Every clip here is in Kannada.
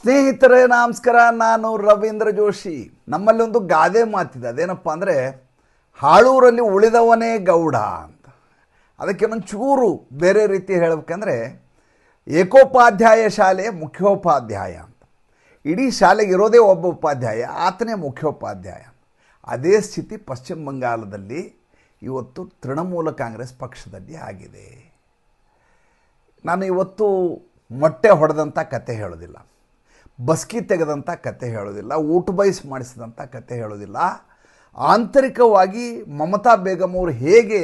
ಸ್ನೇಹಿತರೇ ನಮಸ್ಕಾರ. ನಾನು ರವೀಂದ್ರ ಜೋಶಿ. ನಮ್ಮಲ್ಲಿ ಒಂದು ಗಾದೆ ಮಾತಿದೆ, ಅದೇನಪ್ಪ ಅಂದರೆ ಹಾಳೂರಲ್ಲಿ ಉಳಿದವನೇ ಗೌಡ ಅಂತ. ಅದಕ್ಕೆ ಒಂದು ಚೂರು ಬೇರೆ ರೀತಿ ಹೇಳಬೇಕಂದ್ರೆ ಏಕೋಪಾಧ್ಯಾಯ ಶಾಲೆಯ ಮುಖ್ಯೋಪಾಧ್ಯಾಯ ಅಂತ. ಇಡೀ ಶಾಲೆಗೆ ಇರೋದೇ ಒಬ್ಬ ಉಪಾಧ್ಯಾಯ, ಆತನೇ ಮುಖ್ಯೋಪಾಧ್ಯಾಯ. ಅದೇ ಸ್ಥಿತಿ ಪಶ್ಚಿಮ ಬಂಗಾಳದಲ್ಲಿ ಇವತ್ತು ತೃಣಮೂಲ ಕಾಂಗ್ರೆಸ್ ಪಕ್ಷದಲ್ಲಿ ಆಗಿದೆ. ನಾನು ಇವತ್ತು ಮೊಟ್ಟೆ ಹೊಡೆದಂಥ ಕತೆ ಹೇಳೋದಿಲ್ಲ, ಬಸ್ಕಿ ತೆಗೆದಂಥ ಕತೆ ಹೇಳೋದಿಲ್ಲ, ಊಟ ಬಯಸ್ ಮಾಡಿಸಿದಂಥ ಕತೆ ಹೇಳೋದಿಲ್ಲ. ಆಂತರಿಕವಾಗಿ ಮಮತಾ ಬೇಗಂ ಅವರು ಹೇಗೆ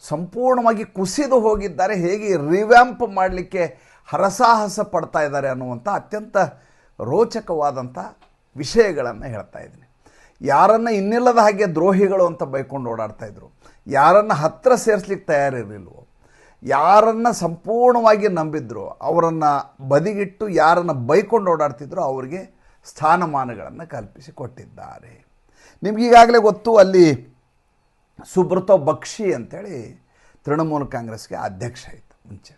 ಸಂಪೂರ್ಣವಾಗಿ ಕುಸಿದು ಹೋಗಿದ್ದಾರೆ, ಹೇಗೆ ರಿವ್ಯಾಂಪ್ ಮಾಡಲಿಕ್ಕೆ ಹರಸಾಹಸ ಪಡ್ತಾ ಇದ್ದಾರೆ ಅನ್ನುವಂಥ ಅತ್ಯಂತ ರೋಚಕವಾದಂಥ ವಿಷಯಗಳನ್ನು ಹೇಳ್ತಾ ಇದ್ದೀನಿ. ಯಾರನ್ನು ಇನ್ನಿಲ್ಲದ ಹಾಗೆ ದ್ರೋಹಿಗಳು ಅಂತ ಬೈಕೊಂಡು ಓಡಾಡ್ತಾಯಿದ್ರು, ಯಾರನ್ನು ಹತ್ತಿರ ಸೇರಿಸ್ಲಿಕ್ಕೆ ತಯಾರಿರಲಿಲ್ವೋ, ಯಾರನ್ನು ಸಂಪೂರ್ಣವಾಗಿ ನಂಬಿದ್ರು, ಅವರನ್ನು ಬದಿಗಿಟ್ಟು ಯಾರನ್ನು ಬೈಕೊಂಡು ಓಡಾಡ್ತಿದ್ರು ಅವರಿಗೆ ಸ್ಥಾನಮಾನಗಳನ್ನು ಕಲ್ಪಿಸಿ ಕೊಟ್ಟಿದ್ದಾರೆ. ನಿಮಗೀಗಾಗಲೇ ಗೊತ್ತು, ಅಲ್ಲಿ ಸುಬ್ರತೋ ಬಕ್ಷಿ ಅಂಥೇಳಿ ತೃಣಮೂಲ ಕಾಂಗ್ರೆಸ್ಗೆ ಅಧ್ಯಕ್ಷ ಆಯಿತು. ಮುಂಚೆ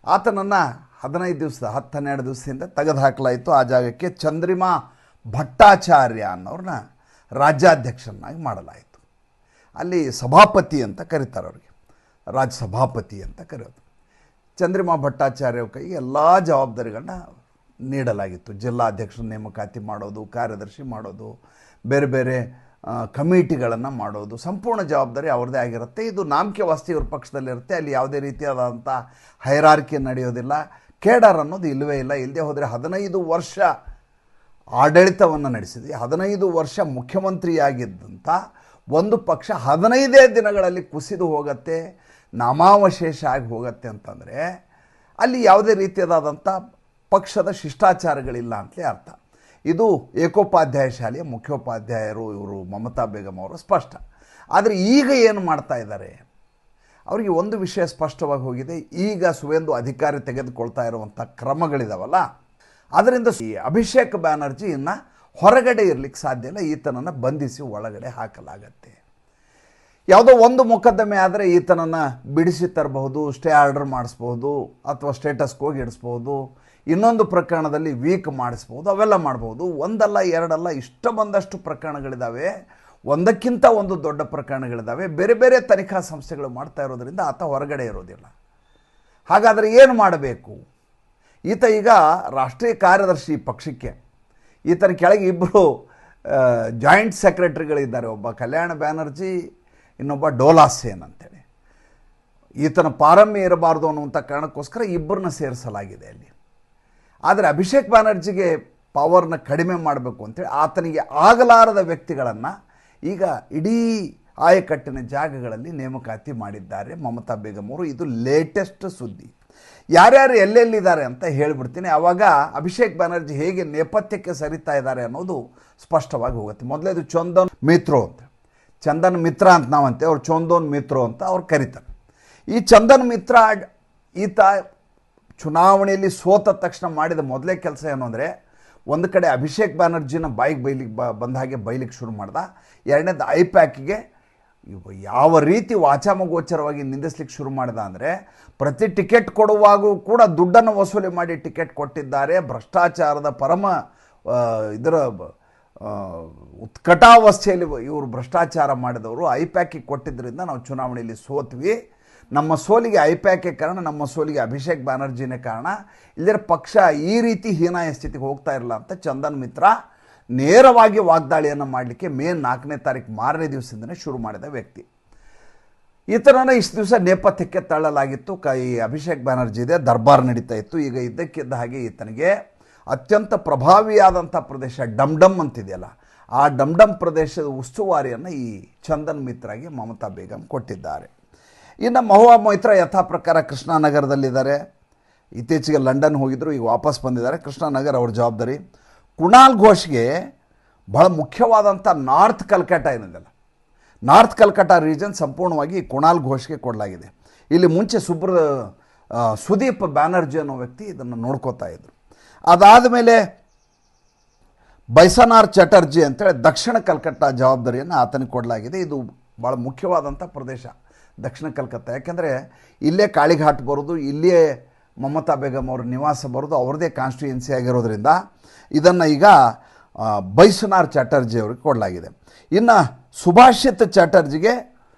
ಆತನನ್ನು 10-12 ದಿವಸದಿಂದ ತೆಗೆದು ಹಾಕಲಾಯಿತು. ಆ ಜಾಗಕ್ಕೆ ಚಂದ್ರಿಮಾ ಭಟ್ಟಾಚಾರ್ಯ ಅನ್ನೋರನ್ನ ರಾಜ್ಯಾಧ್ಯಕ್ಷರನ್ನಾಗಿ ಮಾಡಲಾಯಿತು. ಅಲ್ಲಿ ಸಭಾಪತಿ ಅಂತ ಕರೀತಾರೆ, ಅವ್ರಿಗೆ ರಾಜ್ಯಸಭಾಪತಿ ಅಂತ ಕರೆಯೋದು. ಚಂದ್ರಿಮಾ ಭಟ್ಟಾಚಾರ್ಯ ಕೈಗೆ ಎಲ್ಲ ಜವಾಬ್ದಾರಿಗಳನ್ನ ನೀಡಲಾಗಿತ್ತು. ಜಿಲ್ಲಾಧ್ಯಕ್ಷರ ನೇಮಕಾತಿ ಮಾಡೋದು, ಕಾರ್ಯದರ್ಶಿ ಮಾಡೋದು, ಬೇರೆ ಬೇರೆ ಕಮಿಟಿಗಳನ್ನು ಮಾಡೋದು, ಸಂಪೂರ್ಣ ಜವಾಬ್ದಾರಿ ಅವ್ರದ್ದೇ ಆಗಿರುತ್ತೆ. ಇದು ನಾಮಕೆ ವಾಸ್ತಿ ಇವ್ರ ಪಕ್ಷದಲ್ಲಿರುತ್ತೆ. ಅಲ್ಲಿ ಯಾವುದೇ ರೀತಿಯಾದಂಥ ಹೈರಾರ್ಕಿ ನಡೆಯೋದಿಲ್ಲ, ಕೇಡರ್ ಅನ್ನೋದು ಇಲ್ಲವೇ ಇಲ್ಲ. ಇಲ್ಲದೆ ಹೋದರೆ 15 ವರ್ಷ ಆಡಳಿತವನ್ನು ನಡೆಸಿದ್ವಿ, 15 ವರ್ಷ ಮುಖ್ಯಮಂತ್ರಿಯಾಗಿದ್ದಂಥ ಒಂದು ಪಕ್ಷ 15 ದಿನಗಳಲ್ಲಿ ಕುಸಿದು ಹೋಗುತ್ತೆ, ನಾಮಾವಶೇಷ ಆಗಿ ಹೋಗುತ್ತೆ ಅಂತಂದರೆ ಅಲ್ಲಿ ಯಾವುದೇ ರೀತಿಯಾದಂಥ ಪಕ್ಷದ ಶಿಷ್ಟಾಚಾರಗಳಿಲ್ಲ ಅಂತಲೇ ಅರ್ಥ. ಇದು ಏಕೋಪಾಧ್ಯಾಯ ಶಾಲೆಯ ಮುಖ್ಯೋಪಾಧ್ಯಾಯರು ಇವರು ಮಮತಾ ಬೇಗಂ ಅವರು ಸ್ಪಷ್ಟ. ಆದರೆ ಈಗ ಏನು ಮಾಡ್ತಾ ಇದ್ದಾರೆ, ಅವರಿಗೆ ಒಂದು ವಿಷಯ ಸ್ಪಷ್ಟವಾಗಿ ಹೋಗಿದೆ. ಈಗ ಸುವೇಂದು ಅಧಿಕಾರಿ ತೆಗೆದುಕೊಳ್ತಾ ಇರುವಂಥ ಕ್ರಮಗಳಿದಾವಲ್ಲ, ಅದರಿಂದ ಈ ಅಭಿಷೇಕ್ ಬ್ಯಾನರ್ಜಿಯನ್ನು ಹೊರಗಡೆ ಇರಲಿಕ್ಕೆ ಸಾಧ್ಯ ಇಲ್ಲ. ಈತನನ್ನು ಬಂಧಿಸಿ ಒಳಗಡೆ ಹಾಕಲಾಗತ್ತೆ. ಯಾವುದೋ ಒಂದು ಮೊಕದ್ದಮೆ ಆದರೆ ಈತನನ್ನು ಬಿಡಿಸಿ ತರಬಹುದು, ಸ್ಟೇ ಆರ್ಡರ್ ಮಾಡಿಸ್ಬೋದು, ಅಥವಾ ಸ್ಟೇಟಸ್ಗೆ ಹೋಗಿ ಇಡಿಸ್ಬೋದು, ಇನ್ನೊಂದು ಪ್ರಕರಣದಲ್ಲಿ ವೀಕ್ ಮಾಡಿಸ್ಬೋದು, ಅವೆಲ್ಲ ಮಾಡ್ಬೋದು. ಒಂದಲ್ಲ ಎರಡಲ್ಲ, ಇಷ್ಟ ಬಂದಷ್ಟು ಪ್ರಕರಣಗಳಿದ್ದಾವೆ, ಒಂದಕ್ಕಿಂತ ಒಂದು ದೊಡ್ಡ ಪ್ರಕರಣಗಳಿದ್ದಾವೆ. ಬೇರೆ ಬೇರೆ ತನಿಖಾ ಸಂಸ್ಥೆಗಳು ಮಾಡ್ತಾ ಇರೋದ್ರಿಂದ ಆತ ಹೊರಗಡೆ ಇರೋದಿಲ್ಲ. ಹಾಗಾದರೆ ಏನು ಮಾಡಬೇಕು? ಈತ ಈಗ ರಾಷ್ಟ್ರೀಯ ಕಾರ್ಯದರ್ಶಿ ಪಕ್ಷಕ್ಕೆ, ಈತನ ಕೆಳಗೆ 2 ಜಾಯಿಂಟ್ ಸೆಕ್ರೆಟರಿಗಳಿದ್ದಾರೆ, ಒಬ್ಬ ಕಲ್ಯಾಣ ಬ್ಯಾನರ್ಜಿ, ಇನ್ನೊಬ್ಬ ಡೋಲಾ ಸೇನ್ ಅಂತೇಳಿ. ಈತನ ಪಾರಮ್ಯ ಇರಬಾರ್ದು ಅನ್ನುವಂಥ ಕಾರಣಕ್ಕೋಸ್ಕರ 2 ಸೇರಿಸಲಾಗಿದೆ ಅಲ್ಲಿ. ಆದರೆ ಅಭಿಷೇಕ್ ಬ್ಯಾನರ್ಜಿಗೆ ಪವರ್ನ ಕಡಿಮೆ ಮಾಡಬೇಕು ಅಂತೇಳಿ ಆತನಿಗೆ ಆಗಲಾರದ ವ್ಯಕ್ತಿಗಳನ್ನು ಈಗ ಇಡೀ ಆಯಕಟ್ಟಿನ ಜಾಗಗಳಲ್ಲಿ ನೇಮಕಾತಿ ಮಾಡಿದ್ದಾರೆ ಮಮತಾ ಬೇಗಂ ಅವರು. ಇದು ಲೇಟೆಸ್ಟ್ ಸುದ್ದಿ. ಯಾರ್ಯಾರು ಎಲ್ಲೆಲ್ಲಿದ್ದಾರೆ ಅಂತ ಹೇಳಿಬಿಡ್ತೀನಿ, ಆವಾಗ ಅಭಿಷೇಕ್ ಬ್ಯಾನರ್ಜಿ ಹೇಗೆ ನೇಪಥ್ಯಕ್ಕೆ ಸರಿತಾ ಇದ್ದಾರೆ ಅನ್ನೋದು ಸ್ಪಷ್ಟವಾಗಿ ಹೋಗುತ್ತೆ. ಮೊದಲೇದು ಚಂದನ್ ಮಿತ್ರೋ ಅಂತ, ಚಂದನ್ ಮಿತ್ರ ಅಂತ ನಾವಂತೆ, ಅವ್ರು ಚಂದನ್ ಮಿತ್ರೋ ಅಂತ ಅವ್ರು ಕರೀತಾರೆ. ಈ ಚಂದನ್ ಮಿತ್ರ ಈತ ಚುನಾವಣೆಯಲ್ಲಿ ಸೋತ ತಕ್ಷಣ ಮಾಡಿದ ಮೊದಲೇ ಕೆಲಸ ಏನು ಅಂದರೆ, ಒಂದು ಕಡೆ ಅಭಿಷೇಕ್ ಬ್ಯಾನರ್ಜಿನ ಬಾಯಿಗೆ ಬಂದ ಹಾಗೆ ಬೈಲಿಕ್ಕೆ ಶುರು ಮಾಡ್ದ. ಎರಡನೇದು ಐಪ್ಯಾಕಿಗೆ ಯಾವ ರೀತಿ ವಾಚಾಮಗೋಚರವಾಗಿ ನಿಂದಿಸ್ಲಿಕ್ಕೆ ಶುರು ಮಾಡಿದ ಅಂದರೆ, ಪ್ರತಿ ಟಿಕೆಟ್ ಕೊಡುವಾಗೂ ಕೂಡ ದುಡ್ಡನ್ನು ವಸೂಲಿ ಮಾಡಿ ಟಿಕೆಟ್ ಕೊಟ್ಟಿದ್ದಾರೆ. ಭ್ರಷ್ಟಾಚಾರದ ಪರಮ ಉತ್ಕಟಾವಸ್ಥೆಯಲ್ಲಿ ಇವರು ಭ್ರಷ್ಟಾಚಾರ ಮಾಡಿದವರು. ಐಪ್ಯಾಕಿಗೆ ಕೊಟ್ಟಿದ್ದರಿಂದ ನಾವು ಚುನಾವಣೆಯಲ್ಲಿ ಸೋತ್ವಿ, ನಮ್ಮ ಸೋಲಿಗೆ ಐಪ್ಯಾಕೆ ಕಾರಣ, ನಮ್ಮ ಸೋಲಿಗೆ ಅಭಿಷೇಕ್ ಬ್ಯಾನರ್ಜಿನೇ ಕಾರಣ, ಇಲ್ಲದೇ ಪಕ್ಷ ಈ ರೀತಿ ಹೀನಾಯ ಸ್ಥಿತಿಗೆ ಹೋಗ್ತಾ ಇರಲ್ಲ ಅಂತ ಚಂದನ್ ಮಿತ್ರ ನೇರವಾಗಿ ವಾಗ್ದಾಳಿಯನ್ನು ಮಾಡಲಿಕ್ಕೆ ಮೇ 4ನೇ ತಾರೀಕು ಮಾರನೇ ದಿವಸದಿಂದನೇ ಶುರು ಮಾಡಿದ ವ್ಯಕ್ತಿ. ಈತನನ್ನು ಇಷ್ಟು ದಿವಸ ನೇಪಥ್ಯಕ್ಕೆ ತಳ್ಳಲಾಗಿತ್ತು. ಈ ಅಭಿಷೇಕ್ ಬ್ಯಾನರ್ಜಿದೆ ದರ್ಬಾರ್ ನಡೀತಾ ಇತ್ತು. ಈಗ ಇದ್ದಕ್ಕಿದ್ದ ಹಾಗೆ ಈತನಿಗೆ ಅತ್ಯಂತ ಪ್ರಭಾವಿಯಾದಂಥ ಪ್ರದೇಶ ಡಮ್ ಅಂತಿದೆಯಲ್ಲ, ಆ ಡಮ್ ಪ್ರದೇಶದ ಉಸ್ತುವಾರಿಯನ್ನು ಈ ಚಂದನ್ ಮಿತ್ರಾಗೆ ಮಮತಾ ಬೇಗಂ ಕೊಟ್ಟಿದ್ದಾರೆ. ಇನ್ನು ಮಹುವಾ ಮೊಯ್ತ್ರಾ ಯಥಾ ಪ್ರಕಾರ ಕೃಷ್ಣನಗರದಲ್ಲಿದ್ದಾರೆ. ಇತ್ತೀಚೆಗೆ ಲಂಡನ್ ಹೋಗಿದ್ದರು, ಈಗ ವಾಪಸ್ ಬಂದಿದ್ದಾರೆ. ಕೃಷ್ಣನಗರ ಅವ್ರ ಜವಾಬ್ದಾರಿ. ಕುಣಾಲ್ ಘೋಷ್ಗೆ ಬಹಳ ಮುಖ್ಯವಾದಂಥ ನಾರ್ತ್ ಕಲ್ಕಟ್ಟ ಏನಿದೆಯಲ್ಲ, ನಾರ್ತ್ ಕಲ್ಕಟ್ಟ ರೀಜನ್ ಸಂಪೂರ್ಣವಾಗಿ ಕುಣಾಲ್ ಘೋಷ್ಗೆ ಕೊಡಲಾಗಿದೆ. ಇಲ್ಲಿ ಮುಂಚೆ ಸುದೀಪ್ ಬ್ಯಾನರ್ಜಿ ಅನ್ನೋ ವ್ಯಕ್ತಿ ಇದನ್ನು ನೋಡ್ಕೋತಾ ಇದ್ರು. ಅದಾದ ಮೇಲೆ ಬೈಸನಾರ್ ಚಟರ್ಜಿ ಅಂತೇಳಿ ದಕ್ಷಿಣ ಕಲ್ಕಟ್ಟ ಜವಾಬ್ದಾರಿಯನ್ನು ಆತನಿಗೆ ಕೊಡಲಾಗಿದೆ. ಇದು ಭಾಳ ಮುಖ್ಯವಾದಂಥ ಪ್ರದೇಶ ದಕ್ಷಿಣ ಕಲ್ಕತ್ತಾ. ಯಾಕೆಂದರೆ ಇಲ್ಲೇ ಕಾಳಿಘಾಟ್ ಬರೋದು, ಇಲ್ಲೇ ಮಮತಾ ಬೇಗಂ ಅವ್ರ ನಿವಾಸ ಬರೋದು ಅವ್ರದ್ದೇ ಕಾನ್ಸ್ಟಿಟ್ಯೂಯೆನ್ಸಿ ಆಗಿರೋದ್ರಿಂದ ಇದನ್ನು ಈಗ ಬೈಸುನಾರ್ ಚಾಟರ್ಜಿ ಅವ್ರಿಗೆ ಕೊಡಲಾಗಿದೆ. ಇನ್ನು ಸುಭಾಷಿತ್ ಚಾಟರ್ಜಿಗೆ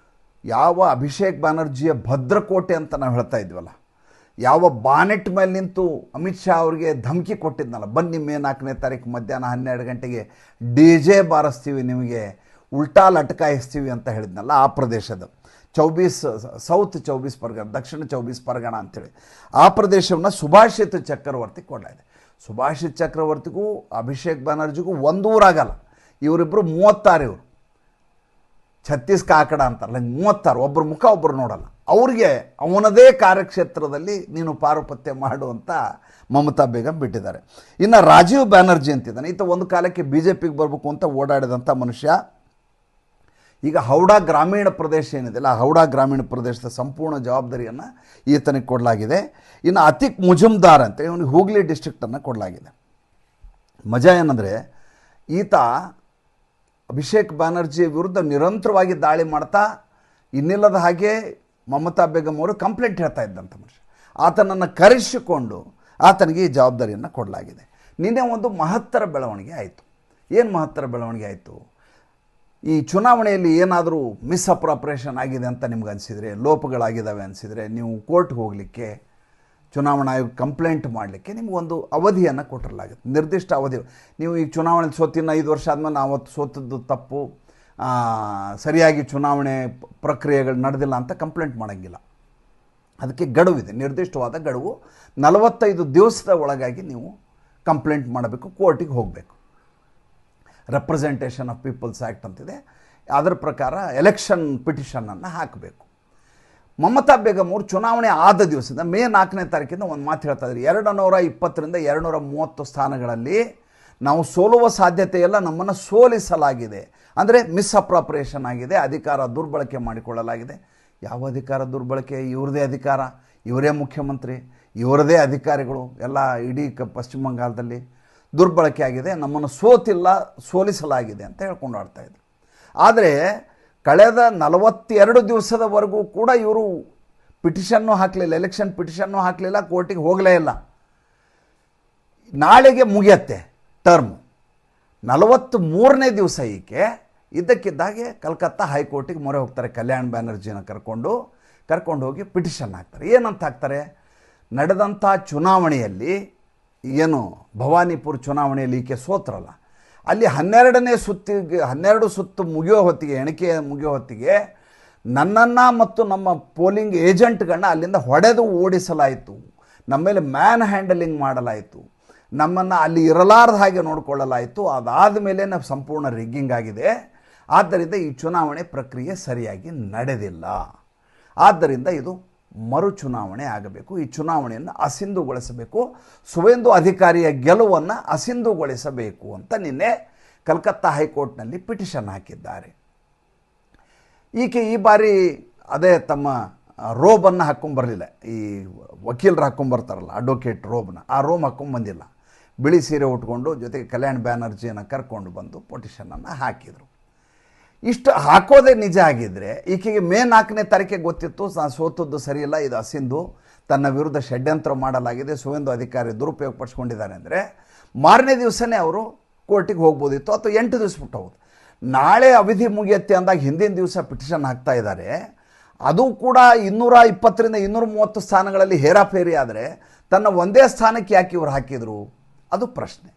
ಯಾವ ಅಭಿಷೇಕ್ ಬ್ಯಾನರ್ಜಿಯ ಭದ್ರಕೋಟೆ ಅಂತ ನಾವು ಹೇಳ್ತಾ ಇದ್ವಲ್ಲ, ಯಾವ ಬಾನೆಟ್ ಮೇಲೆ ನಿಂತು ಅಮಿತ್ ಶಾ ಅವರಿಗೆ ಧಮಕಿ ಕೊಟ್ಟಿದ್ನಲ್ಲ, ಬನ್ನಿ ಮೇ 4ನೇ ತಾರೀಕು ಮಧ್ಯಾಹ್ನ 12 ಗಂಟೆಗೆ DJ ಬಾರಿಸ್ತೀವಿ, ನಿಮಗೆ ಉಲ್ಟಾ ಲಟ್ಕಾಯಿಸ್ತೀವಿ ಅಂತ ಹೇಳಿದ್ನಲ್ಲ, ಆ ಪ್ರದೇಶದ ಸೌತ್ 24 ಪರಗಣ, ದಕ್ಷಿಣ 24 ಪರಗಣ ಅಂಥೇಳಿ ಆ ಪ್ರದೇಶವನ್ನು ಸುಭಾಷಿತ್ ಚಕ್ರವರ್ತಿ ಕೊಡಲಾಗಿದೆ. ಸುಭಾಷಿತ್ ಚಕ್ರವರ್ತಿಗೂ ಅಭಿಷೇಕ್ ಬ್ಯಾನರ್ಜಿಗೂ ಒಂದೂರಾಗಲ್ಲ, ಇವರಿಬ್ಬರು 36, ಇವರು ಛತ್ತೀಸ್ ಕಾಕಡ ಅಂತಾರಲ್ಲ, 36, ಒಬ್ಬರು ಮುಖ ಒಬ್ಬರು ನೋಡಲ್ಲ. ಅವ್ರಿಗೆ ಅವನದೇ ಕಾರ್ಯಕ್ಷೇತ್ರದಲ್ಲಿ ನೀನು ಪಾರುಪತ್ಯ ಮಾಡುವಂಥ ಮಮತಾ ಬೇಗಂ ಬಿಟ್ಟಿದ್ದಾರೆ. ಇನ್ನು ರಾಜೀವ್ ಬ್ಯಾನರ್ಜಿ ಅಂತಿದ್ದಾನೆ, ಈತ ಒಂದು ಕಾಲಕ್ಕೆ BJPಗೆ ಬರಬೇಕು ಅಂತ ಓಡಾಡಿದಂಥ ಮನುಷ್ಯ. ಈಗ ಹೌಡಾ ಗ್ರಾಮೀಣ ಪ್ರದೇಶ ಏನಿದೆಯಲ್ಲ, ಆ ಹೌಡಾ ಗ್ರಾಮೀಣ ಪ್ರದೇಶದ ಸಂಪೂರ್ಣ ಜವಾಬ್ದಾರಿಯನ್ನು ಈತನಿಗೆ ಕೊಡಲಾಗಿದೆ. ಇನ್ನು ಅತಿಕ್ ಮುಜುಮ್ದಾರ್ ಅಂತ ಇವನಿಗೆ ಹೂಗ್ಲಿ ಡಿಸ್ಟ್ರಿಕ್ಟನ್ನು ಕೊಡಲಾಗಿದೆ. ಮಜಾ ಏನಂದರೆ, ಈತ ಅಭಿಷೇಕ್ ಬ್ಯಾನರ್ಜಿ ವಿರುದ್ಧ ನಿರಂತರವಾಗಿ ದಾಳಿ ಮಾಡ್ತಾ ಇನ್ನಿಲ್ಲದ ಹಾಗೆ ಮಮತಾ ಬೇಗಂ ಅವರು ಕಂಪ್ಲೇಂಟ್ ಹೇಳ್ತಾ ಇದ್ದಂಥ ಮನುಷ್ಯ. ಆತನನ್ನು ಕರೆಸಿಕೊಂಡು ಆತನಿಗೆ ಈ ಜವಾಬ್ದಾರಿಯನ್ನು ಕೊಡಲಾಗಿದೆ. ನಿನ್ನೆ ಒಂದು ಮಹತ್ತರ ಬೆಳವಣಿಗೆ ಆಯಿತು. ಏನು ಮಹತ್ತರ ಬೆಳವಣಿಗೆ ಆಯಿತು? ಈ ಚುನಾವಣೆಯಲ್ಲಿ ಏನಾದರೂ ಮಿಸ್ಅಪ್ರಾಪ್ರೇಷನ್ ಆಗಿದೆ ಅಂತ ನಿಮ್ಗೆ ಅನಿಸಿದರೆ, ಲೋಪಗಳಾಗಿದ್ದಾವೆ ಅನಿಸಿದರೆ, ನೀವು ಕೋರ್ಟ್ಗೆ ಹೋಗಲಿಕ್ಕೆ, ಚುನಾವಣಾ ಆಯೋಗ ಕಂಪ್ಲೇಂಟ್ ಮಾಡಲಿಕ್ಕೆ ನಿಮಗೊಂದು ಅವಧಿಯನ್ನು ಕೊಟ್ಟಿರಲಾಗುತ್ತೆ, ನಿರ್ದಿಷ್ಟ ಅವಧಿ. ನೀವು ಈ ಚುನಾವಣೆ ಸೋತಿನ 5 ವರ್ಷ ಆದಮೇಲೆ ನಾವು ಅವತ್ತು ಸೋತದ್ದು ತಪ್ಪು, ಸರಿಯಾಗಿ ಚುನಾವಣೆ ಪ್ರಕ್ರಿಯೆಗಳು ನಡೆದಿಲ್ಲ ಅಂತ ಕಂಪ್ಲೇಂಟ್ ಮಾಡೋಂಗಿಲ್ಲ. ಅದಕ್ಕೆ ಗಡುವಿದೆ, ನಿರ್ದಿಷ್ಟವಾದ ಗಡುವು. 45 ದಿವಸದ ಒಳಗಾಗಿ ನೀವು ಕಂಪ್ಲೇಂಟ್ ಮಾಡಬೇಕು, ಕೋರ್ಟಿಗೆ ಹೋಗಬೇಕು. ರೆಪ್ರೆಸೆಂಟೇಷನ್ ಆಫ್ ಪೀಪಲ್ಸ್ ಆ್ಯಕ್ಟ್ ಅಂತಿದೆ, ಅದರ ಪ್ರಕಾರ ಎಲೆಕ್ಷನ್ ಪಿಟಿಷನನ್ನು ಹಾಕಬೇಕು. ಮಮತಾ ಬೇಗಂ ಅವರು ಚುನಾವಣೆ ಆದ ದಿವಸದಿಂದ ಮೇ 4ನೇ ತಾರೀಕಿಂದ ಒಂದು ಮಾತು ಹೇಳ್ತಾ ಇದ್ದಾರೆ, 220ರಿಂದ 230 ಸ್ಥಾನಗಳಲ್ಲಿ ನಾವು ಸೋಲುವ ಸಾಧ್ಯತೆ ಎಲ್ಲ, ನಮ್ಮನ್ನು ಸೋಲಿಸಲಾಗಿದೆ, ಅಂದರೆ ಮಿಸ್ಅಪ್ರಾಪ್ರೇಷನ್ ಆಗಿದೆ, ಅಧಿಕಾರ ದುರ್ಬಳಕೆ ಮಾಡಿಕೊಳ್ಳಲಾಗಿದೆ. ಯಾವ ಅಧಿಕಾರ ದುರ್ಬಳಕೆ? ಇವ್ರದೇ ಅಧಿಕಾರ, ಇವರೇ ಮುಖ್ಯಮಂತ್ರಿ, ಇವರದೇ ಅಧಿಕಾರಿಗಳು ಎಲ್ಲ ಇಡೀ ಪಶ್ಚಿಮ ಬಂಗಾಳದಲ್ಲಿ ದುರ್ಬಳಕೆ ಆಗಿದೆ, ನಮ್ಮನ್ನು ಸೋಲಿಸಲಾಗಿದೆ ಅಂತ ಹೇಳ್ಕೊಂಡು ಆಡ್ತಾಯಿದ್ರು. ಆದರೆ ಕಳೆದ 42 ದಿವಸದವರೆಗೂ ಕೂಡ ಇವರು ಪಿಟಿಷನ್ನು ಹಾಕಲಿಲ್ಲ, ಎಲೆಕ್ಷನ್ ಪಿಟಿಷನ್ನು ಹಾಕಲಿಲ್ಲ, ಕೋರ್ಟಿಗೆ ಹೋಗಲೇ ಇಲ್ಲ. ನಾಳೆಗೆ ಮುಗಿಯತ್ತೆ ಟರ್ಮು. 43ನೇ ದಿವಸ ಈಕೆ ಇದ್ದಕ್ಕಿದ್ದಾಗೆ ಕಲ್ಕತ್ತಾ ಹೈಕೋರ್ಟಿಗೆ ಮೊರೆ ಹೋಗ್ತಾರೆ. ಕಲ್ಯಾಣ್ ಬ್ಯಾನರ್ಜಿನ ಕರ್ಕೊಂಡು ಹೋಗಿ ಪಿಟಿಷನ್ ಹಾಕ್ತಾರೆ. ಏನಂತ ಹಾಕ್ತಾರೆ? ನಡೆದಂಥ ಚುನಾವಣೆಯಲ್ಲಿ, ಏನು ಭವಾನಿಪುರ ಚುನಾವಣೆಯಲ್ಲಿ ಈಕೆ ಸೋತ್ರಲ್ಲ, ಅಲ್ಲಿ 12 ಸುತ್ತು ಮುಗಿಯೋ ಹೊತ್ತಿಗೆ, ಎಣಿಕೆ ಮುಗಿಯೋ ಹೊತ್ತಿಗೆ ನನ್ನನ್ನು ಮತ್ತು ನಮ್ಮ ಪೋಲಿಂಗ್ ಏಜೆಂಟ್ಗಳನ್ನ ಅಲ್ಲಿಂದ ಹೊಡೆದು ಓಡಿಸಲಾಯಿತು, ನಮ್ಮ ಮೇಲೆ ಮ್ಯಾನ್ ಹ್ಯಾಂಡಲಿಂಗ್ ಮಾಡಲಾಯಿತು, ನಮ್ಮನ್ನು ಅಲ್ಲಿ ಇರಲಾರ್ದ ಹಾಗೆ ನೋಡಿಕೊಳ್ಳಲಾಯಿತು, ಅದಾದ ಮೇಲೆ ಸಂಪೂರ್ಣ ರಿಗ್ಗಿಂಗ್ ಆಗಿದೆ. ಆದ್ದರಿಂದ ಈ ಚುನಾವಣೆ ಪ್ರಕ್ರಿಯೆ ಸರಿಯಾಗಿ ನಡೆದಿಲ್ಲ. ಆದ್ದರಿಂದ ಇದು ಮರು ಚುನಾವಣೆ ಆಗಬೇಕು, ಈ ಚುನಾವಣೆಯನ್ನು ಅಸಿಂಧುಗೊಳಿಸಬೇಕು, ಸುವೇಂದು ಅಧಿಕಾರಿಯ ಗೆಲುವನ್ನು ಅಸಿಂಧುಗೊಳಿಸಬೇಕು ಅಂತ ನಿನ್ನೆ ಕಲ್ಕತ್ತಾ ಹೈಕೋರ್ಟ್ನಲ್ಲಿ ಪಿಟಿಷನ್ ಹಾಕಿದ್ದಾರೆ. ಈಕೆ ಈ ಬಾರಿ ಅದೇ ತಮ್ಮ ರೋಬನ್ನು ಹಾಕ್ಕೊಂಬರಲಿಲ್ಲ, ಈ ವಕೀಲರು ಹಾಕ್ಕೊಂಬರ್ತಾರಲ್ಲ ಅಡ್ವೊಕೇಟ್ ರೋಬ್ನ, ಆ ರೋಬ್ ಹಾಕ್ಕೊಂಬಂದಿಲ್ಲ. ಬಿಳಿ ಸೀರೆ ಉಟ್ಕೊಂಡು ಜೊತೆಗೆ ಕಲ್ಯಾಣ್ ಬ್ಯಾನರ್ಜಿಯನ್ನು ಕರ್ಕೊಂಡು ಬಂದು ಪಿಟಿಷನನ್ನು ಹಾಕಿದರು. ಇಷ್ಟು ಹಾಕೋದೇ ನಿಜ ಆಗಿದ್ದರೆ ಈಕೆಗೆ ಮೇ 4ನೇ ತಾರೀಕಿಗೆ ಗೊತ್ತಿತ್ತು, ನಾನು ಸೋತದ್ದು ಸರಿಯಿಲ್ಲ, ಇದು ಅಸಿಂಧು, ತನ್ನ ವಿರುದ್ಧ ಷಡ್ಯಂತ್ರ ಮಾಡಲಾಗಿದೆ, ಸುವೇಂದು ಅಧಿಕಾರಿ ದುರುಪಯೋಗ ಪಡಿಸ್ಕೊಂಡಿದ್ದಾರೆ ಅಂದರೆ ಮಾರನೇ ದಿವಸನೇ ಅವರು ಕೋರ್ಟಿಗೆ ಹೋಗ್ಬೋದಿತ್ತು, ಅಥವಾ 8 ದಿವಸ ಬಿಟ್ಟು ಹೋಗೋದು. ನಾಳೆ ಅವಧಿ ಮುಗಿಯುತ್ತೆ ಅಂದಾಗ ಹಿಂದಿನ ದಿವಸ ಪಿಟಿಷನ್ ಹಾಕ್ತಾ ಇದ್ದಾರೆ. ಅದು ಕೂಡ 220ರಿಂದ 230 ಸ್ಥಾನಗಳಲ್ಲಿ ಹೇರಾಫೇರಿ ಆದರೆ ತನ್ನ ಒಂದೇ ಸ್ಥಾನಕ್ಕೆ ಯಾಕೆ ಇವರು ಹಾಕಿದರು? ಅದು ಪ್ರಶ್ನೆ.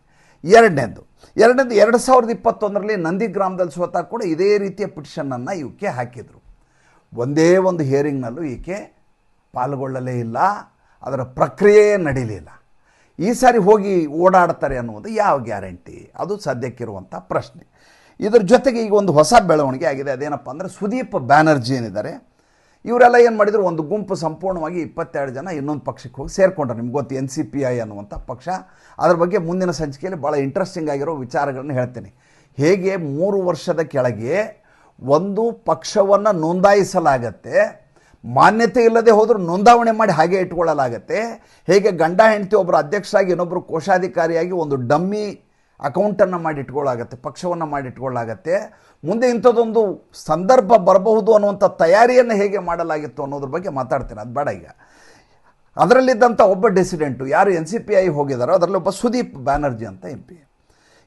ಎರಡನೇದು 2021ರಲ್ಲಿ ನಂದಿಗ್ರಾಮದಲ್ಲಿ ಸೋತಾಗ ಕೂಡ ಇದೇ ರೀತಿಯ ಪಿಟಿಷನನ್ನು ಈಕೆ ಹಾಕಿದರು. ಒಂದೇ ಒಂದು ಹಿಯರಿಂಗ್ನಲ್ಲೂ ಈಕೆ ಪಾಲ್ಗೊಳ್ಳಲೇ ಇಲ್ಲ, ಅದರ ಪ್ರಕ್ರಿಯೆಯೇ ನಡೀಲಿಲ್ಲ. ಈ ಸಾರಿ ಹೋಗಿ ಓಡಾಡ್ತಾರೆ ಅನ್ನುವುದು ಯಾವ ಗ್ಯಾರಂಟಿ? ಅದು ಸದ್ಯಕ್ಕಿರುವಂಥ ಪ್ರಶ್ನೆ. ಇದರ ಜೊತೆಗೆ ಈಗ ಒಂದು ಹೊಸ ಬೆಳವಣಿಗೆ ಆಗಿದೆ. ಅದೇನಪ್ಪ ಅಂದರೆ, ಸುದೀಪ್ ಬ್ಯಾನರ್ಜಿ ಏನಿದ್ದಾರೆ ಇವರೆಲ್ಲ ಏನು ಮಾಡಿದರು, ಒಂದು ಗುಂಪು ಸಂಪೂರ್ಣವಾಗಿ 22 ಜನ ಇನ್ನೊಂದು ಪಕ್ಷಕ್ಕೆ ಹೋಗಿ ಸೇರಿಕೊಂಡ್ರು. ನಿಮ್ಗೆ ಗೊತ್ತು, NCPI ಅನ್ನುವಂಥ ಪಕ್ಷ. ಅದ್ರ ಬಗ್ಗೆ ಮುಂದಿನ ಸಂಚಿಕೆಯಲ್ಲಿ ಭಾಳ ಇಂಟ್ರೆಸ್ಟಿಂಗ್ ಆಗಿರೋ ವಿಚಾರಗಳನ್ನು ಹೇಳ್ತೀನಿ. ಹೇಗೆ 3 ವರ್ಷದ ಕೆಳಗೆ ಒಂದು ಪಕ್ಷವನ್ನು ನೋಂದಾಯಿಸಲಾಗತ್ತೆ, ಮಾನ್ಯತೆ ಇಲ್ಲದೆ ಹೋದರೂ ನೋಂದಾವಣೆ ಮಾಡಿ ಹಾಗೆ ಇಟ್ಕೊಳ್ಳಲಾಗತ್ತೆ. ಹೇಗೆ ಗಂಡ ಹೆಂಡತಿ ಒಬ್ಬರು ಅಧ್ಯಕ್ಷರಾಗಿ ಇನ್ನೊಬ್ಬರು ಕೋಶಾಧಿಕಾರಿಯಾಗಿ ಒಂದು ಡಮ್ಮಿ ಅಕೌಂಟನ್ನು ಮಾಡಿ ಇಟ್ಕೊಳ್ಳಾಗತ್ತೆ, ಪಕ್ಷವನ್ನು ಮಾಡಿ ಇಟ್ಕೊಳ್ಳಾಗತ್ತೆ. ಮುಂದೆ ಇಂಥದ್ದೊಂದು ಸಂದರ್ಭ ಬರಬಹುದು ಅನ್ನುವಂಥ ತಯಾರಿಯನ್ನು ಹೇಗೆ ಮಾಡಲಾಗಿತ್ತು ಅನ್ನೋದ್ರ ಬಗ್ಗೆ ಮಾತಾಡ್ತೀನಿ, ಅದು ಬೇಡ ಈಗ. ಅದರಲ್ಲಿದ್ದಂಥ ಒಬ್ಬ ಡಿಸಿಡೆಂಟು ಯಾರು NCPI ಹೋಗಿದ್ದಾರೋ ಅದರಲ್ಲಿ ಒಬ್ಬ ಸುದೀಪ್ ಬ್ಯಾನರ್ಜಿ ಅಂತ MP.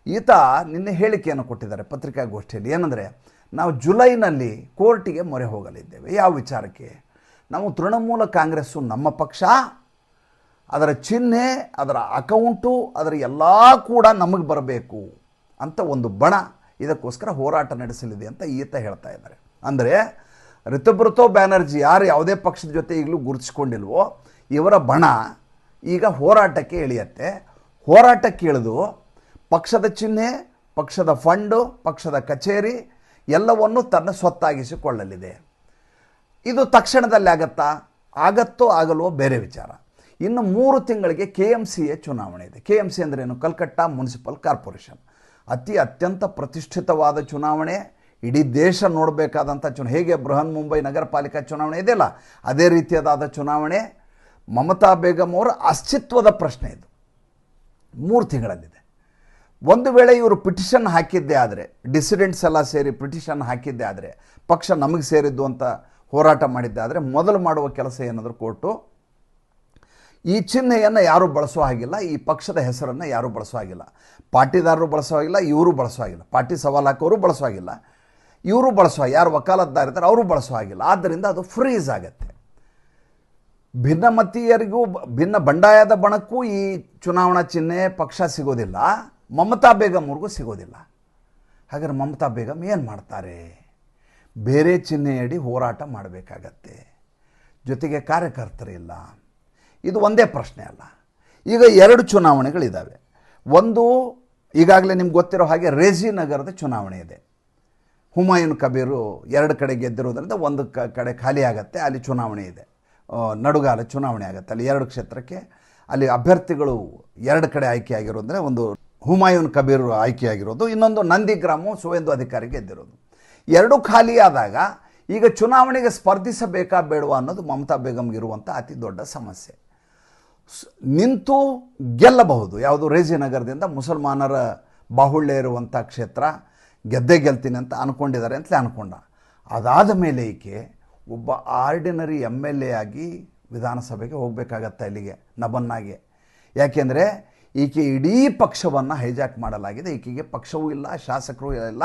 ಈತ ನಿನ್ನೆ ಹೇಳಿಕೆಯನ್ನು ಕೊಟ್ಟಿದ್ದಾರೆ ಪತ್ರಿಕಾಗೋಷ್ಠಿಯಲ್ಲಿ. ಏನಂದರೆ, ನಾವು ಜುಲೈನಲ್ಲಿ ಕೋರ್ಟಿಗೆ ಮೊರೆ ಹೋಗಲಿದ್ದೇವೆ. ಯಾವ ವಿಚಾರಕ್ಕೆ? ನಾವು ತೃಣಮೂಲ ಕಾಂಗ್ರೆಸ್ಸು ನಮ್ಮ ಪಕ್ಷ, ಅದರ ಚಿಹ್ನೆ, ಅದರ ಅಕೌಂಟು, ಅದರ ಎಲ್ಲ ಕೂಡ ನಮಗೆ ಬರಬೇಕು ಅಂತ ಒಂದು ಬಣ, ಇದಕ್ಕೋಸ್ಕರ ಹೋರಾಟ ನಡೆಸಲಿದೆ ಅಂತ ಈತ ಹೇಳ್ತಾ ಇದ್ದಾರೆ. ಅಂದರೆ ರಿತುಬ್ರತೋ ಬ್ಯಾನರ್ಜಿ ಯಾರು ಯಾವುದೇ ಪಕ್ಷದ ಜೊತೆ ಈಗಲೂ ಗುರುತಿಸ್ಕೊಂಡಿಲ್ವೋ ಇವರ ಬಣ ಈಗ ಹೋರಾಟಕ್ಕೆ ಇಳಿಯತ್ತೆ. ಹೋರಾಟಕ್ಕೆ ಇಳಿದು ಪಕ್ಷದ ಚಿಹ್ನೆ, ಪಕ್ಷದ ಫಂಡು, ಪಕ್ಷದ ಕಚೇರಿ ಎಲ್ಲವನ್ನು ತನ್ನ ಸ್ವತ್ತಾಗಿಸಿಕೊಳ್ಳಲಿದೆ. ಇದು ತಕ್ಷಣದಲ್ಲಿ ಆಗತ್ತೋ ಆಗಲ್ವೋ ಬೇರೆ ವಿಚಾರ. ಇನ್ನು 3 ತಿಂಗಳಿಗೆ KMCA ಚುನಾವಣೆ ಇದೆ. KMC ಅಂದ್ರೇನು? Kalkatta municipal corporation. ಅತ್ಯಂತ ಪ್ರತಿಷ್ಠಿತವಾದ ಚುನಾವಣೆ, ಇಡೀ ದೇಶ ನೋಡಬೇಕಾದಂಥ ಚುನಾವಣೆ. ಹೇಗೆ ಬೃಹನ್ ಮುಂಬೈ ನಗರ ಪಾಲಿಕಾ ಚುನಾವಣೆ ಇದೆಯಲ್ಲ, ಅದೇ ರೀತಿಯಾದ ಚುನಾವಣೆ. ಮಮತಾ ಬೇಗಂ ಅವರ ಅಸ್ತಿತ್ವದ ಪ್ರಶ್ನೆ ಇದು. 3 ತಿಂಗಳಲ್ಲಿದೆ. ಒಂದು ವೇಳೆ ಇವರು ಪಿಟಿಷನ್ ಹಾಕಿದ್ದೇ ಆದರೆ, ಡಿಸಿಡೆಂಟ್ಸ್ ಎಲ್ಲ ಸೇರಿ ಪಿಟಿಷನ್ ಹಾಕಿದ್ದೇ ಆದರೆ, ಪಕ್ಷ ನಮಗೆ ಸೇರಿದ್ದು ಅಂತ ಹೋರಾಟ ಮಾಡಿದ್ದೆ ಆದರೆ, ಮೊದಲು ಮಾಡುವ ಕೆಲಸ ಏನಾದರೂ ಕೋರ್ಟು, ಈ ಚಿಹ್ನೆಯನ್ನು ಯಾರೂ ಬಳಸೋ ಹಾಗಿಲ್ಲ, ಈ ಪಕ್ಷದ ಹೆಸರನ್ನು ಯಾರೂ ಬಳಸೋ ಹಾಗಿಲ್ಲ, ಪಾಟಿದಾರರು ಬಳಸೋ ಹಾಗಿಲ್ಲ, ಇವರು ಬಳಸೋ ಹಾಗಿಲ್ಲ, ಪಾರ್ಟಿ ಸವಾಲು ಹಾಕೋರು ಬಳಸೋ ಹಾಗಿಲ್ಲ, ಇವರು ಬಳಸೋ, ಯಾರು ವಕಾಲತ್ದಾರ ಇದ್ದಾರೆ ಅವರು ಬಳಸೋ ಹಾಗಿಲ್ಲ. ಆದ್ದರಿಂದ ಅದು ಫ್ರೀಸ್ ಆಗುತ್ತೆ. ಭಿನ್ನಮತೀಯರಿಗೂ, ಭಿನ್ನ ಬಂಡಾಯದ ಬಣಕ್ಕೂ ಈ ಚುನಾವಣಾ ಚಿಹ್ನೆ ಪಕ್ಷ ಸಿಗೋದಿಲ್ಲ, ಮಮತಾ ಬೇಗಂ ಅವ್ರಿಗೂ ಸಿಗೋದಿಲ್ಲ. ಹಾಗಾದ್ರೆ ಮಮತಾ ಬೇಗಂ ಏನು ಮಾಡ್ತಾರೆ? ಬೇರೆ ಚಿಹ್ನೆಯಡಿ ಹೋರಾಟ ಮಾಡಬೇಕಾಗತ್ತೆ. ಜೊತೆಗೆ ಕಾರ್ಯಕರ್ತರಿಲ್ಲ. ಇದು ಒಂದೇ ಪ್ರಶ್ನೆ ಅಲ್ಲ. ಈಗ 2 ಚುನಾವಣೆಗಳಿದ್ದಾವೆ. ಒಂದು, ಈಗಾಗಲೇ ನಿಮ್ಗೆ ಗೊತ್ತಿರೋ ಹಾಗೆ ರೇಜಿ ನಗರದ ಚುನಾವಣೆ ಇದೆ. ಹುಮಾಯೂನ್ ಕಬೀರು 2 ಕಡೆ ಗೆದ್ದಿರೋದ್ರಿಂದ ಒಂದು ಕಡೆ ಖಾಲಿ ಆಗುತ್ತೆ, ಅಲ್ಲಿ ಚುನಾವಣೆ ಇದೆ. ನಡುಗಾಲ ಚುನಾವಣೆ ಆಗುತ್ತೆ ಅಲ್ಲಿ 2 ಕ್ಷೇತ್ರಕ್ಕೆ. ಅಲ್ಲಿ ಅಭ್ಯರ್ಥಿಗಳು 2 ಕಡೆ ಆಯ್ಕೆಯಾಗಿರೋದ್ರೆ, ಒಂದು ಹುಮಾಯೂನ್ ಕಬೀರ್ ಆಯ್ಕೆಯಾಗಿರೋದು, ಇನ್ನೊಂದು ನಂದಿಗ್ರಾಮು ಸುವೇಂದು ಅಧಿಕಾರಿ ಗೆದ್ದಿರೋದು. 2 ಖಾಲಿ ಆದಾಗ ಈಗ ಚುನಾವಣೆಗೆ ಸ್ಪರ್ಧಿಸಬೇಕಾ ಬೇಡವಾ ಅನ್ನೋದು ಮಮತಾ ಬೇಗಂಗಿರುವಂಥ ಅತಿ ದೊಡ್ಡ ಸಮಸ್ಯೆ. ನಿಂತು ಗೆಲ್ಲಬಹುದು. ಯಾವುದು? ರೇಜಿ ನಗರದಿಂದ ಮುಸಲ್ಮಾನರ ಬಾಹುಳ್ಯ ಇರುವಂಥ ಕ್ಷೇತ್ರ, ಗೆಲ್ತೀನಿ ಅಂತ ಅಂದ್ಕೊಂಡಿದ್ದಾರೆ ಅಂತಲೇ ಅಂದ್ಕೊಂಡ. ಅದಾದ ಮೇಲೆ ಈಕೆ ಒಬ್ಬ ಆರ್ಡಿನರಿ MLA ಆಗಿ ವಿಧಾನಸಭೆಗೆ ಹೋಗಬೇಕಾಗತ್ತೆ, ಇಲ್ಲಿಗೆ ನಬನ್ನಾಗೆ. ಯಾಕೆಂದರೆ ಈಕೆ ಇಡೀ ಪಕ್ಷವನ್ನು ಹೈಜಾಕ್ ಮಾಡಲಾಗಿದೆ. ಈಕೆಗೆ ಪಕ್ಷವೂ ಇಲ್ಲ, ಶಾಸಕರು ಇಲ್ಲ,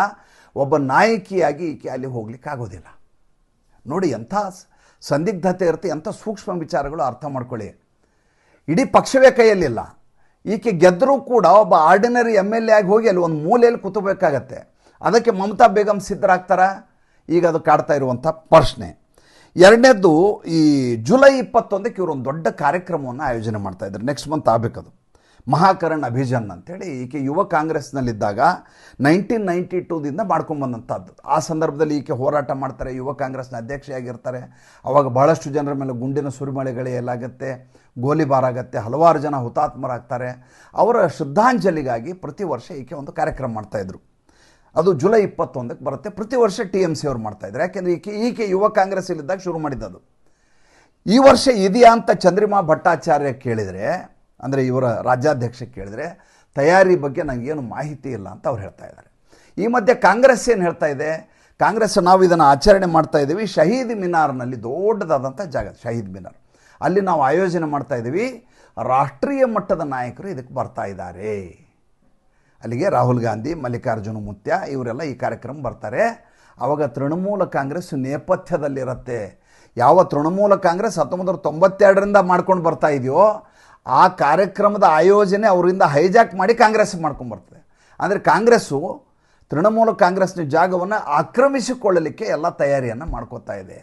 ಒಬ್ಬ ನಾಯಕಿಯಾಗಿ ಈಕೆ ಅಲ್ಲಿ ಹೋಗ್ಲಿಕ್ಕಾಗೋದಿಲ್ಲ. ನೋಡಿ ಎಂಥ ಸಂದಿಗ್ಧತೆ ಇರುತ್ತೆ, ಎಂಥ ಸೂಕ್ಷ್ಮ ವಿಚಾರಗಳು ಅರ್ಥ ಮಾಡ್ಕೊಳ್ಳಿ. ಇಡೀ ಪಕ್ಷವೇ ಕೈಯಲ್ಲಿಲ್ಲ. ಈಕೆ ಗೆದ್ದರೂ ಕೂಡ ಒಬ್ಬ ಆರ್ಡಿನರಿ MLA ಆಗಿ ಹೋಗಿ ಅಲ್ಲಿ ಒಂದು ಮೂಲೆಯಲ್ಲಿ ಕೂತಬೇಕಾಗತ್ತೆ. ಅದಕ್ಕೆ ಮಮತಾ ಬೇಗಂ ಸಿದ್ಧರಾಗ್ತಾರ? ಈಗ ಅದು ಕಾಡ್ತಾ ಇರುವಂಥ ಪ್ರಶ್ನೆ. ಎರಡನೇದ್ದು, ಈ ಜುಲೈ 21ಕ್ಕೆ ಇವರು ಒಂದು ದೊಡ್ಡ ಕಾರ್ಯಕ್ರಮವನ್ನು ಆಯೋಜನೆ ಮಾಡ್ತಾಯಿದ್ದಾರೆ. ನೆಕ್ಸ್ಟ್ ಮಂತ್ ಆಗಬೇಕದು. ಮಹಾಕರಣ್ ಅಭಿಯಾನ್ ಅಂತೇಳಿ. ಈಕೆ ಯುವ ಕಾಂಗ್ರೆಸ್ನಲ್ಲಿದ್ದಾಗ 1992ದಿಂದ ಮಾಡ್ಕೊಂಬಂದಂಥದ್ದು. ಆ ಸಂದರ್ಭದಲ್ಲಿ ಈಕೆ ಹೋರಾಟ ಮಾಡ್ತಾರೆ, ಯುವ ಕಾಂಗ್ರೆಸ್ನ ಅಧ್ಯಕ್ಷೆಯಾಗಿರ್ತಾರೆ. ಅವಾಗ ಬಹಳಷ್ಟು ಜನರ ಮೇಲೆ ಗುಂಡಿನ ಸುರಿಮಳೆಗಳೇಲಾಗುತ್ತೆ, ಗೋಲಿಬಾರ್ ಆಗುತ್ತೆ, ಹಲವಾರು ಜನ ಹುತಾತ್ಮರಾಗ್ತಾರೆ. ಅವರ ಶ್ರದ್ಧಾಂಜಲಿಗಾಗಿ ಪ್ರತಿ ವರ್ಷ ಈಕೆ ಒಂದು ಕಾರ್ಯಕ್ರಮ ಮಾಡ್ತಾಯಿದ್ರು. ಅದು ಜುಲೈ 21ಕ್ಕೆ ಬರುತ್ತೆ. ಪ್ರತಿ ವರ್ಷ TMC ಅವರು ಮಾಡ್ತಾಯಿದ್ರು. ಯಾಕೆಂದರೆ ಈಕೆ ಯುವ ಕಾಂಗ್ರೆಸ್ಸಲ್ಲಿದ್ದಾಗ ಶುರು ಮಾಡಿದ್ದದು. ಈ ವರ್ಷ ಇದೆಯಾ ಅಂತ ಚಂದ್ರಿಮಾ ಭಟ್ಟಾಚಾರ್ಯ ಕೇಳಿದರೆ, ಅಂದರೆ ಇವರ ರಾಜ್ಯಾಧ್ಯಕ್ಷ ಕೇಳಿದರೆ, ತಯಾರಿ ಬಗ್ಗೆ ನನಗೇನು ಮಾಹಿತಿ ಇಲ್ಲ ಅಂತ ಅವ್ರು ಹೇಳ್ತಾ ಇದ್ದಾರೆ. ಈ ಮಧ್ಯೆ ಕಾಂಗ್ರೆಸ್ ಏನು ಹೇಳ್ತಾ ಇದೆ? ಕಾಂಗ್ರೆಸ್ ನಾವು ಇದನ್ನು ಆಚರಣೆ ಮಾಡ್ತಾ ಇದ್ದೀವಿ ಶಹೀದ್ ಮಿನಾರ್ನಲ್ಲಿ, ದೊಡ್ಡದಾದಂಥ ಜಾಗ ಶಹೀದ್ ಮಿನಾರ್, ಅಲ್ಲಿ ನಾವು ಆಯೋಜನೆ ಮಾಡ್ತಾ ಇದ್ದೀವಿ. ರಾಷ್ಟ್ರೀಯ ಮಟ್ಟದ ನಾಯಕರು ಇದಕ್ಕೆ ಬರ್ತಾ ಇದ್ದಾರೆ. ಅಲ್ಲಿಗೆ ರಾಹುಲ್ ಗಾಂಧಿ, ಮಲ್ಲಿಕಾರ್ಜುನ ಮುತ್ಯ ಇವರೆಲ್ಲ ಈ ಕಾರ್ಯಕ್ರಮ ಬರ್ತಾರೆ. ಆವಾಗ ತೃಣಮೂಲ ಕಾಂಗ್ರೆಸ್ ನೇಪಥ್ಯದಲ್ಲಿರುತ್ತೆ. ಯಾವ ತೃಣಮೂಲ ಕಾಂಗ್ರೆಸ್ 1992ರಿಂದ ಮಾಡ್ಕೊಂಡು ಬರ್ತಾ ಇದೆಯೋ ಆ ಕಾರ್ಯಕ್ರಮದ ಆಯೋಜನೆ ಅವರಿಂದ ಹೈಜಾಕ್ ಮಾಡಿ ಕಾಂಗ್ರೆಸ್ ಮಾಡ್ಕೊಂಡು ಬರ್ತದೆ. ಅಂದರೆ ಕಾಂಗ್ರೆಸ್ಸು ತೃಣಮೂಲ ಕಾಂಗ್ರೆಸ್ನ ಜಾಗವನ್ನು ಆಕ್ರಮಿಸಿಕೊಳ್ಳಲಿಕ್ಕೆ ಎಲ್ಲ ತಯಾರಿಯನ್ನು ಮಾಡ್ಕೋತಾ ಇದೆ.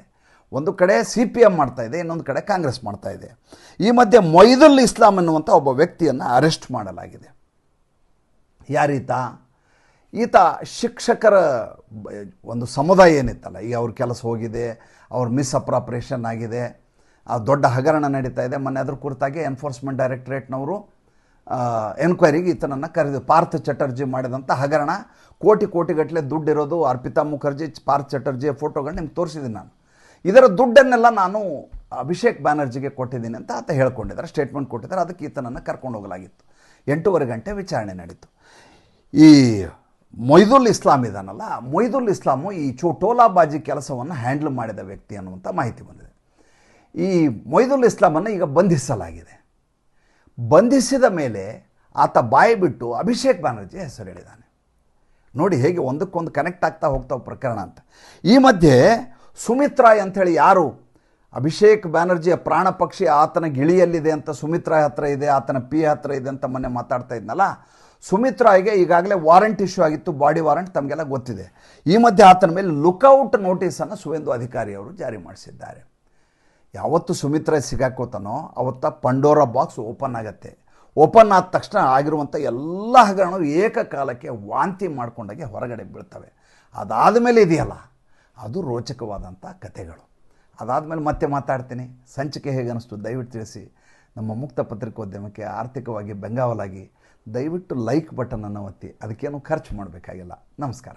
ಒಂದು ಕಡೆ CPM ಮಾಡ್ತಾ ಇದೆ, ಇನ್ನೊಂದು ಕಡೆ ಕಾಂಗ್ರೆಸ್ ಮಾಡ್ತಾ ಇದೆ. ಈ ಮಧ್ಯೆ ಮೊಯ್ದುಲ್ ಇಸ್ಲಾಂ ಎನ್ನುವಂಥ ಒಬ್ಬ ವ್ಯಕ್ತಿಯನ್ನು ಅರೆಸ್ಟ್ ಮಾಡಲಾಗಿದೆ. ಯಾರೀತ? ಈತ ಶಿಕ್ಷಕರ ಒಂದು ಸಮುದಾಯ ಏನಿತ್ತಲ್ಲ, ಈಗ ಅವ್ರ ಕೆಲಸ ಹೋಗಿದೆ, ಅವ್ರ ಮಿಸ್ಅಪ್ರಾಪ್ರೇಷನ್ ಆಗಿದೆ, ದೊಡ್ಡ ಹಗರಣ ನಡೀತಾ ಇದೆ. ಮೊನ್ನೆ ಅದ್ರ ಕುರಿತಾಗಿ ಎನ್ಫೋರ್ಸ್ಮೆಂಟ್ ಡೈರೆಕ್ಟರೇಟ್ನವರು ಎನ್ಕ್ವೈರಿಗೆ ಈತನನ್ನು ಕರೆದು, ಪಾರ್ಥ್ ಚಟರ್ಜಿ ಮಾಡಿದಂಥ ಹಗರಣ, ಕೋಟಿಗಟ್ಟಲೆ ದುಡ್ಡಿರೋದು, ಅರ್ಪಿತಾ ಮುಖರ್ಜಿ, ಪಾರ್ಥ್ ಚಟರ್ಜಿಯ ಫೋಟೋಗಳು ನಿಮ್ಗೆ ತೋರಿಸಿದ್ದೀನಿ ನಾನು. ಇದರ ದುಡ್ಡನ್ನೆಲ್ಲ ನಾನು ಅಭಿಷೇಕ್ ಬ್ಯಾನರ್ಜಿಗೆ ಕೊಟ್ಟಿದ್ದೀನಿ ಅಂತ ಆತ ಹೇಳ್ಕೊಂಡಿದ್ದಾರೆ, ಸ್ಟೇಟ್ಮೆಂಟ್ ಕೊಟ್ಟಿದ್ದಾರೆ. ಅದಕ್ಕೆ ಈತನನ್ನು ಕರ್ಕೊಂಡು ಹೋಗಲಾಗಿತ್ತು. 8:30 ಗಂಟೆ ವಿಚಾರಣೆ ನಡೀತು. ಈ ಮೊಯ್ದುಲ್ ಇಸ್ಲಾಂ ಇದಾನಲ್ಲ, ಮೊಯ್ದುಲ್ ಇಸ್ಲಾಮು ಈ ಚೋಟೋಲಾಬಾಜಿ ಕೆಲಸವನ್ನು ಹ್ಯಾಂಡಲ್ ಮಾಡಿದ ವ್ಯಕ್ತಿ ಅನ್ನುವಂಥ ಮಾಹಿತಿ ಬಂದಿದೆ. ಈ ಮೊಯ್ದುಲ್ ಇಸ್ಲಾಮನ್ನು ಈಗ ಬಂಧಿಸಲಾಗಿದೆ. ಬಂಧಿಸಿದ ಮೇಲೆ ಆತ ಬಾಯಿ ಬಿಟ್ಟು ಅಭಿಷೇಕ್ ಬ್ಯಾನರ್ಜಿ ಹೆಸರು ಹೇಳಿದ್ದಾನೆ. ನೋಡಿ ಹೇಗೆ ಒಂದಕ್ಕೊಂದು ಕನೆಕ್ಟ್ ಆಗ್ತಾ ಹೋಗ್ತಾವೆ ಪ್ರಕರಣ ಅಂತ. ಈ ಮಧ್ಯೆ ಸುಮಿತ್ ರಾಯ್ ಅಂಥೇಳಿ ಯಾರು ಅಭಿಷೇಕ್ ಬ್ಯಾನರ್ಜಿಯ ಪ್ರಾಣ ಪಕ್ಷಿ ಆತನ ಗಿಳಿಯಲ್ಲಿದೆ ಅಂತ ಸುಮಿತ್ ರಾಯ್ ಹತ್ರ ಇದೆ, ಆತನ ಪಿ ಹತ್ರ ಇದೆ ಅಂತ ಮೊನ್ನೆ ಮಾತಾಡ್ತಾ ಇದ್ನಲ್ಲ, ಸುಮಿತ್ ರಾಯ್ಗೆ ಈಗಾಗಲೇ ವಾರಂಟ್ ಇಶ್ಯೂ ಆಗಿತ್ತು, ಬಾಡಿ ವಾರಂಟ್ ತಮಗೆಲ್ಲ ಗೊತ್ತಿದೆ. ಈ ಮಧ್ಯೆ ಆತನ ಮೇಲೆ ಲುಕೌಟ್ ನೋಟಿಸನ್ನು ಸುವೇಂದು ಅಧಿಕಾರಿ ಅವರು ಜಾರಿ ಮಾಡಿಸಿದ್ದಾರೆ. ಯಾವತ್ತು ಸುಮಿತ್ ರಾಯ್ ಸಿಗಾಕೋತಾನೋ ಅವತ್ತ ಪಂಡೋರಾ ಬಾಕ್ಸ್ ಓಪನ್ ಆಗುತ್ತೆ. ಓಪನ್ ಆದ ತಕ್ಷಣ ಆಗಿರುವಂಥ ಎಲ್ಲ ಹಗರಣವು ಏಕಕಾಲಕ್ಕೆ ವಾಂತಿ ಮಾಡಿಕೊಂಡಾಗೆ ಹೊರಗಡೆ ಬೀಳ್ತವೆ. ಅದಾದ ಮೇಲೆ ಇದೆಯಲ್ಲ ಅದು ರೋಚಕವಾದಂಥ ಕಥೆಗಳು. ಅದಾದಮೇಲೆ ಮತ್ತೆ ಮಾತಾಡ್ತೀನಿ. ಸಂಚಿಕೆ ಹೇಗೆ ಅನ್ನಿಸ್ತು ದಯವಿಟ್ಟು ತಿಳಿಸಿ. ನಮ್ಮ ಮುಕ್ತ ಪತ್ರಿಕೋದ್ಯಮಕ್ಕೆ ಆರ್ಥಿಕವಾಗಿ ಬೆಂಗಾವಲಾಗಿ ದಯವಿಟ್ಟು ಲೈಕ್ ಬಟನನ್ನು ಒತ್ತಿ. ಅದಕ್ಕೇನು ಖರ್ಚು ಮಾಡಬೇಕಾಗಿಲ್ಲ. ನಮಸ್ಕಾರ.